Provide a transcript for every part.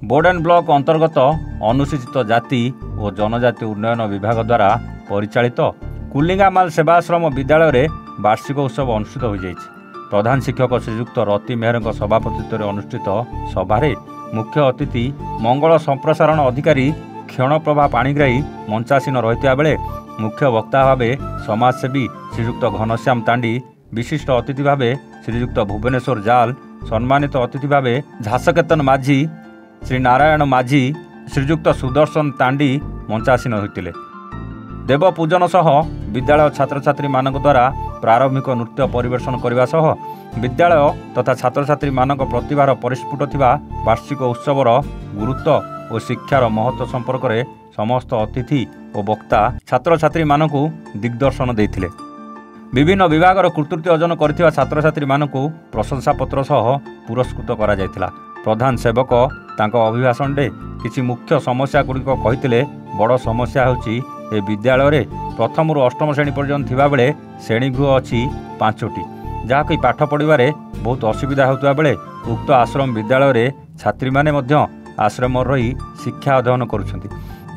Bourdain block अंतर्गत अनुसूचित जाति और जनजाति उन्नयन विभाग द्वारा परिचालित कुलिंगामाल सेवाश्रम विद्यालय रे वार्षिक उत्सव अनुष्ठित हो जाइछि। प्रधान शिक्षक श्रीयुक्त रति मेहर सभापतित्व अनुष्ठित सभारे मुख्य अतिथि मंगल संप्रसारण अधिकारी क्षणप्रभा पाणिग्राही मंचासीन रही बेले मुख्य वक्ता भाव समाजसेवी श्रीयुक्त घनश्याम तांडी, विशिष्ट अतिथि भाव श्रीयुक्त भुवनेश्वर जाल, सम्मानित अतिथि भाव झासकेतन माझी, श्री नारायण माझी, श्रीयुक्त सुदर्शन तांडी मंचासीन होते। देव पूजन सह विद्यालय छात्र छात्री मानक द्वारा प्रारंभिक नृत्य परिवेषण करने सह विद्यालय तथा छात्र छात्री मानक प्रतिभार परिस्फुट थिबा वार्षिक उत्सवर गुरुत्व और शिक्षार महत्व संपर्क में समस्त अतिथि और वक्ता छात्र छात्री मानक दिग्दर्शन देथिले। विभिन्न विभागर कृतित्व अर्जन करथिबा छात्र छात्री मानक प्रशंसा पत्र सह पुरस्कृत करा जायतिला। प्रधान सेवक तांको अभिभाषण रे किछि मुख्य समस्या गुड़िक कहिथिले। बड़ समस्या होछि ए विद्यालय रे प्रथम रु अष्टम श्रेणी पर्यंत थिबा बेले श्रेणीगृह अछि 5टी, जहाँकि पाठ पढ़िबारे बहुत असुविधा होता बेले उक्त आश्रम विद्यालय रे छात्री माने मध्य आश्रम रही शिक्षा अध्ययन करुछन्ति।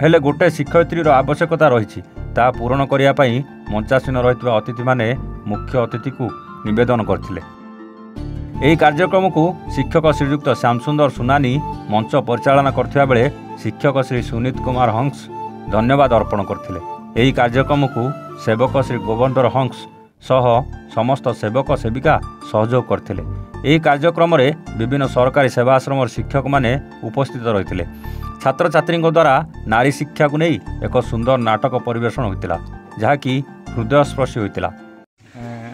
हेले गोटे शिक्षयित्री आवश्यकता रही ता पूरण करिया पई मंचासीन रहितबा अतिथि माने मुख्य अतिथि को निवेदन करथिले। एही कार्यक्रम को शिक्षक श्रीयुक्त श्यामसुंदर सुनानी मंच परिचालना करथिबा बेले शिक्षक श्री सुनीत कुमार हंस धन्यवाद अर्पण करथिले। एही कार्यक्रम को सेवक श्री गोवर्धन हंस सह समस्त सेवक सेविका सहयोग करथिले। एही कार्यक्रम रे विभिन्न सरकारी सेवाश्रम शिक्षक माने उपस्थित रहिथिले। छात्र छात्री द्वारा नारी शिक्षा को नहीं एक सुंदर नाटक परिवेषण होता जहाँकि हृदयस्पर्शी होता।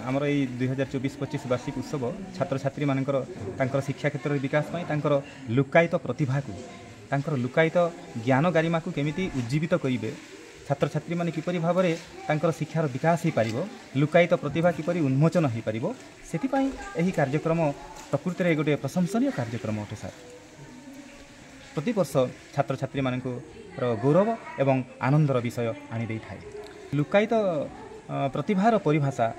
आमर ये 2024-25 वार्षिक उत्सव छात्र छात्री मानकर शिक्षा क्षेत्र विकास में लुकायित प्रतिभा को लुकायित ज्ञान गारिमा को केमिति उज्जीवित करेंगे, छात्र छात्री माने किपरि भाव में शिक्षार विकास हो पार, लुकायित प्रतिभा किपरि उन्मोचन हो पार, से यही कार्यक्रम प्रकृति में गोटे प्रशंसनीय कार्यक्रम अटे। सर प्रति वर्ष छात्र छात्री मानक गौरव एवं आनंदर विषय आनी थाए। लुकायित प्रतिभार परिभाषा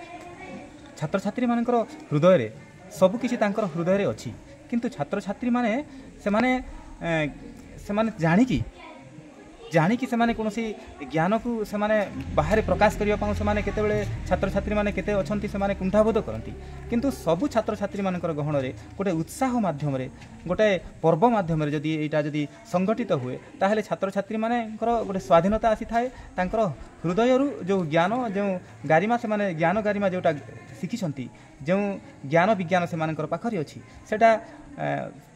छात्र छात्री मानकर हृदय रे सबकिछि तांकर हृदय रे अछि, किंतु छात्र छात्री माने सेमाने जानिकी सेमाने कोनोसी ज्ञान को सेमाने बाहर प्रकाश करिया पाउ सेमाने केतेबेले छात्र छात्री माने केते अछंती सेमाने कुंठाबोध करंती, किंतु सबु छात्र छात्री मानकर गहन रे गोटे उत्साह माध्यम रे गोटे पर्व माध्यम रे जदि एटा जदि संगठित हुए ताहेले छात्र छात्री मानकर गोटे स्वाधीनता आसी थाए। तांकर हृदय रु जो ज्ञान जो गारिमा सेमाने ज्ञान गारिमा जोटा शिखिछंती, जो ज्ञान विज्ञान सेमानकर पाखरी अछि, सेटा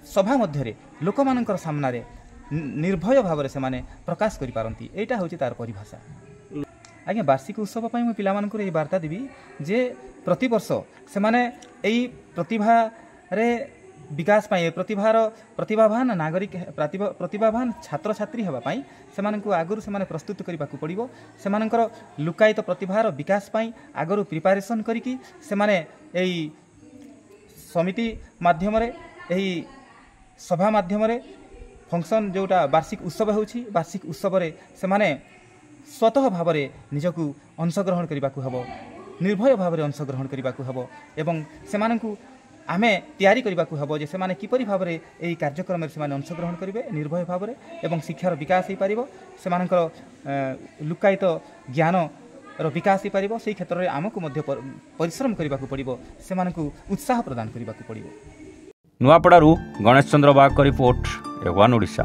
सभा मध्य रे लोक मानकर सामना रे निर्भय भाव से माने प्रकाश करि पारंती। एटा होची तार परिभाषा। आज्ञा वार्षिक उत्सव पई पिला मानकर ए वार्ता देबी जे प्रति वर्ष से माने एई प्रतिभा रे विकास पई प्रतिभावान नागरिक प्रतिभावान छात्र छात्री हेबा पई से मानकु आगरु से माने प्रस्तुत करिबाकू पड़िबो। से मानकर लुकायित प्रतिभार विकास पई आगरु प्रिपरेशन करिकि से माने एई समिति माध्यम रे एई सभा माध्यम रे फंक्शन जोटा वार्षिक उत्सव होछि, वार्षिक उत्सव रे से माने स्वतः भाव में निजकू अंशग्रहण करने को हबो, निर्भय भाव में अंशग्रहण करने को हबो एवं से मानकू आमे तैयारी करने को हबो जे से माने किपरि भाव में एई कार्यक्रम में से माने अंशग्रहण करिवे निर्भय भाव में एवं शिक्षार विकास हो पारिबो, से मानकर लुकायित ज्ञान रो विकास हो पारिबो। सेही क्षेत्र में आमको मध्य परिश्रम करने को पड़िबो, से मानकू उत्साह प्रदान करने को पड़िबो। नुआपड़ारू गणेश चंद्र बाग का रिपोर्ट, एवान ओडिशा।